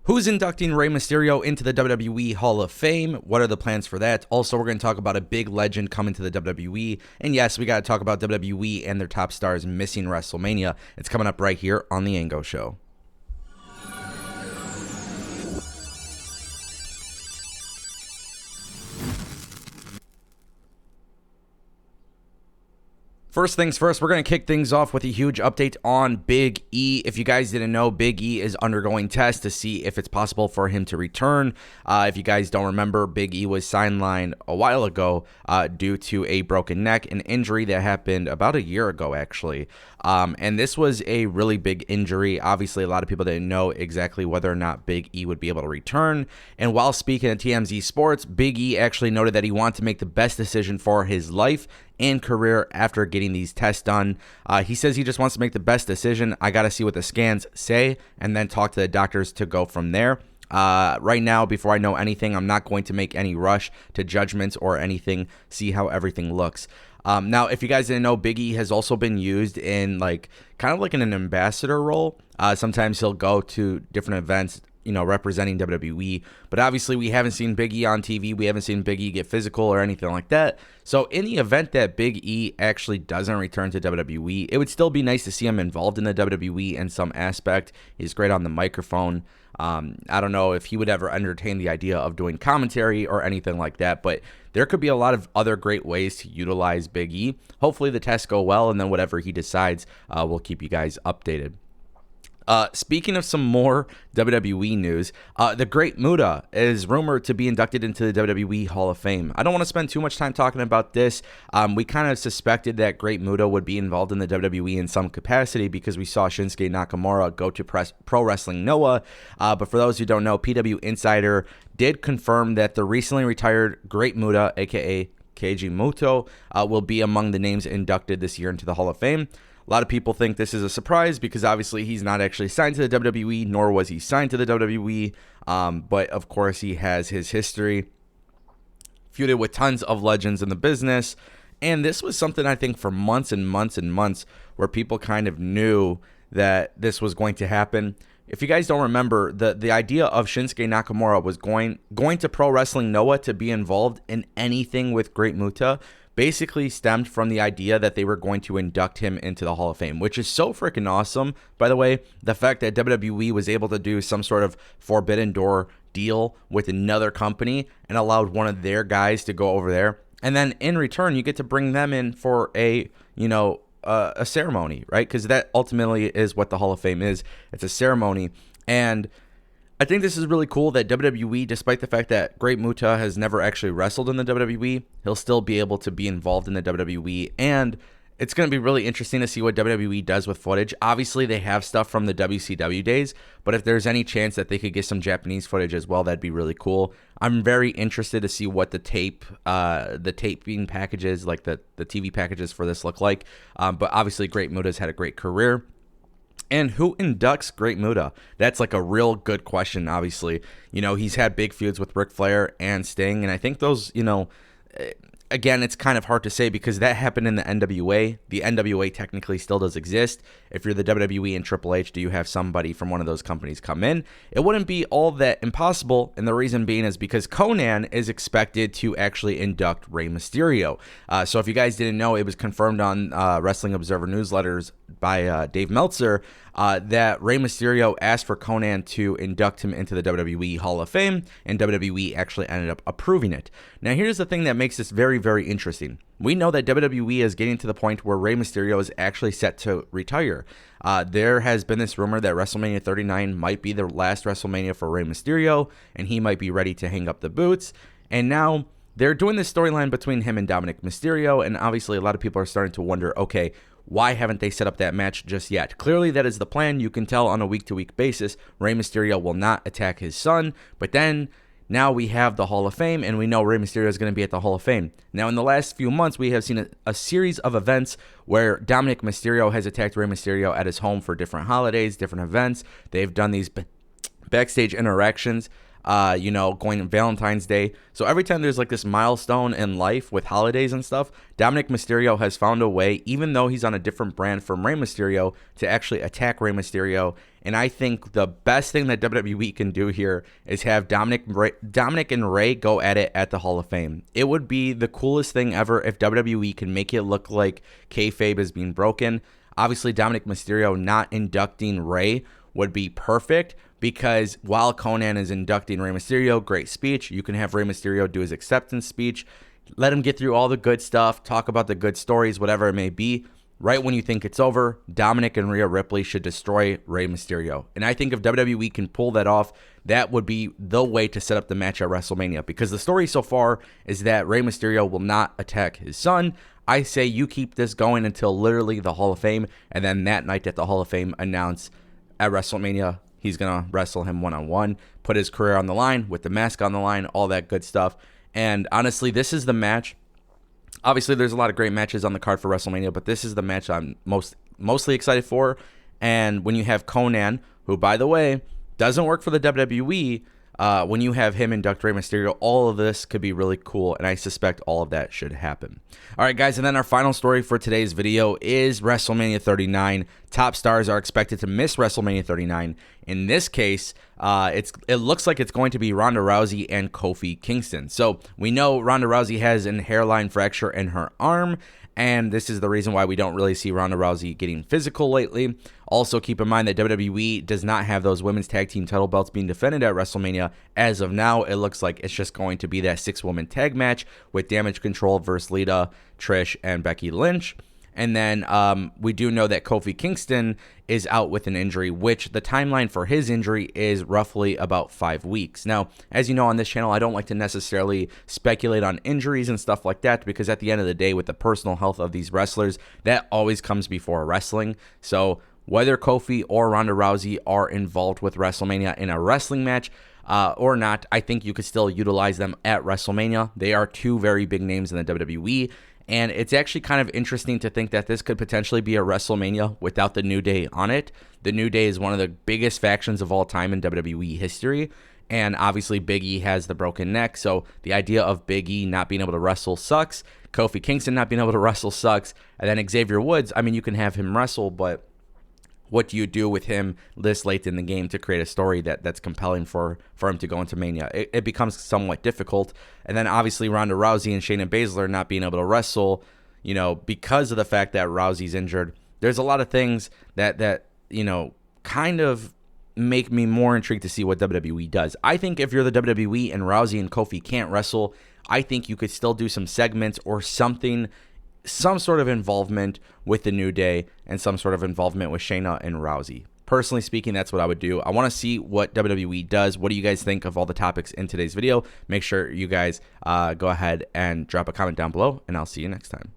Who's inducting Rey Mysterio into the WWE Hall of Fame? What are the plans for that? Also, we're going to talk about a big legend coming to the WWE. And yes, we got to talk about WWE and their top stars missing WrestleMania. It's coming up right here on The Ango Show. First things first, we're going to kick things off with a huge update on Big E. If you guys didn't know, Big E is undergoing tests to see if it's possible for him to return. If you guys don't remember, Big E was sidelined a while ago due to a broken neck, an injury that happened about a year ago, actually. And this was a really big injury. Obviously, a lot of people didn't know exactly whether or not Big E would be able to return. And while speaking at TMZ Sports, Big E actually noted that he wanted to make the best decision for his life and career after getting these tests done. He says he just wants to make the best decision. I got to see what the scans say and then talk to the doctors to go from there. Right now, before I know anything, I'm not going to make any rush to judgments or anything, see how everything looks. Now, if you guys didn't know, Big E has also been used in kind of like in an ambassador role. Sometimes he'll go to different events, representing WWE, but obviously we haven't seen Big E on TV. We haven't seen Big E get physical or anything like that. So in the event that Big E actually doesn't return to WWE, it would still be nice to see him involved in the WWE in some aspect. He's great on the microphone. I don't know if he would ever entertain the idea of doing commentary or anything like that, but there could be a lot of other great ways to utilize Big E. Hopefully the tests go well, and then whatever he decides, we'll keep you guys updated. Speaking of some more WWE news, the great Muta is rumored to be inducted into the WWE Hall of Fame. I don't want to spend too much time talking about this. We kind of suspected that great Muta would be involved in the WWE in some capacity because we saw Shinsuke Nakamura go to Pro Wrestling Noah. But for those who don't know, PW Insider did confirm that the recently retired great Muta, aka Keiji Muto, will be among the names inducted this year into the Hall of Fame. A lot of people think this is a surprise because obviously he's not actually signed to the WWE, nor was he signed to the WWE. But of course he has his history, feuded with tons of legends in the business. And this was something I think for months and months and months where people kind of knew that this was going to happen. If you guys don't remember, the idea of Shinsuke Nakamura was going to Pro Wrestling Noah to be involved in anything with Great Muta basically stemmed from the idea that they were going to induct him into the Hall of Fame, which is so freaking awesome. By the way, the fact that WWE was able to do some sort of forbidden door deal with another company and allowed one of their guys to go over there. And then in return, you get to bring them in for a ceremony, right? Because that ultimately is what the Hall of Fame is. It's a ceremony. And I think this is really cool that WWE, despite the fact that Great Muta has never actually wrestled in the WWE, he'll still be able to be involved in the WWE. And it's going to be really interesting to see what WWE does with footage. Obviously, they have stuff from the WCW days, but if there's any chance that they could get some Japanese footage as well, that'd be really cool. I'm very interested to see what the taping packages, like the TV packages for this look like. But obviously, Great Muta's had a great career. And who inducts Great Muta? That's like a real good question, obviously. He's had big feuds with Ric Flair and Sting, and I think those, again, it's kind of hard to say because that happened in the NWA. The NWA technically still does exist. If you're the WWE and Triple H, do you have somebody from one of those companies come in? It wouldn't be all that impossible, and the reason being is because Konnan is expected to actually induct Rey Mysterio. So if you guys didn't know, it was confirmed on Wrestling Observer newsletters by Dave Meltzer that Rey Mysterio asked for Konnan to induct him into the WWE Hall of Fame, and WWE actually ended up approving it. Now, here's the thing that makes this very, very interesting. We know that WWE is getting to the point where Rey Mysterio is actually set to retire. There has been this rumor that WrestleMania 39 might be the last WrestleMania for Rey Mysterio, and he might be ready to hang up the boots. And now they're doing this storyline between him and Dominik Mysterio, and obviously a lot of people are starting to wonder, okay, why haven't they set up that match just yet? Clearly, that is the plan. You can tell on a week-to-week basis, Rey Mysterio will not attack his son. But then, now we have the Hall of Fame, and we know Rey Mysterio is going to be at the Hall of Fame. Now, in the last few months, we have seen a series of events where Dominik Mysterio has attacked Rey Mysterio at his home for different holidays, different events. They've done these backstage interactions. Going on Valentine's Day. So every time there's like this milestone in life with holidays and stuff, Dominik Mysterio has found a way, even though he's on a different brand from Rey Mysterio, to actually attack Rey Mysterio And I think the best thing that WWE can do here is have Dominik and Rey go at it at the Hall of Fame. It would be the coolest thing ever if WWE can make it look like kayfabe is being broken. Obviously, Dominik Mysterio not inducting Rey would be perfect, because while Konnan is inducting Rey Mysterio, great speech. You can have Rey Mysterio do his acceptance speech. Let him get through all the good stuff, talk about the good stories, whatever it may be. Right when you think it's over, Dominik and Rhea Ripley should destroy Rey Mysterio. And I think if WWE can pull that off, that would be the way to set up the match at WrestleMania. Because the story so far is that Rey Mysterio will not attack his son. I say you keep this going until literally the Hall of Fame. And then that night at the Hall of Fame, announce at WrestleMania he's going to wrestle him one-on-one, put his career on the line with the mask on the line, all that good stuff. And honestly, this is the match. Obviously, there's a lot of great matches on the card for WrestleMania, but this is the match I'm mostly excited for. And when you have Konnan, who, by the way, doesn't work for the WWE, when you have him induct Rey Mysterio, all of this could be really cool, and I suspect all of that should happen. All right, guys, and then our final story for today's video is WrestleMania 39. Top stars are expected to miss WrestleMania 39. In this case, it looks like it's going to be Ronda Rousey and Kofi Kingston. So we know Ronda Rousey has a hairline fracture in her arm, and this is the reason why we don't really see Ronda Rousey getting physical lately. Also, keep in mind that WWE does not have those women's tag team title belts being defended at WrestleMania. As of now, it looks like it's just going to be that 6-woman tag match with Damage Control versus Lita, Trish, and Becky Lynch. And then we do know that Kofi Kingston is out with an injury, which the timeline for his injury is roughly about 5 weeks. Now, as you know on this channel, I don't like to necessarily speculate on injuries and stuff like that, because at the end of the day, with the personal health of these wrestlers, that always comes before wrestling. So whether Kofi or Ronda Rousey are involved with WrestleMania in a wrestling match or not, I think you could still utilize them at WrestleMania. They are two very big names in the WWE. And it's actually kind of interesting to think that this could potentially be a WrestleMania without the New Day on it. The New Day is one of the biggest factions of all time in WWE history. And obviously Big E has the broken neck. So the idea of Big E not being able to wrestle sucks. Kofi Kingston not being able to wrestle sucks. And then Xavier Woods, I mean, you can have him wrestle, but what do you do with him this late in the game to create a story that's compelling for him to go into Mania? It becomes somewhat difficult. And then obviously Ronda Rousey and Shayna Baszler not being able to wrestle, you know, because of the fact that Rousey's injured. There's a lot of things that you know, kind of make me more intrigued to see what WWE does. I think if you're the WWE and Rousey and Kofi can't wrestle, I think you could still do some segments or something, some sort of involvement with the New Day and some sort of involvement with Shayna and Rousey. Personally speaking, that's what I would do. I want to see what WWE does. What do you guys think of all the topics in today's video? Make sure you guys go ahead and drop a comment down below, and I'll see you next time.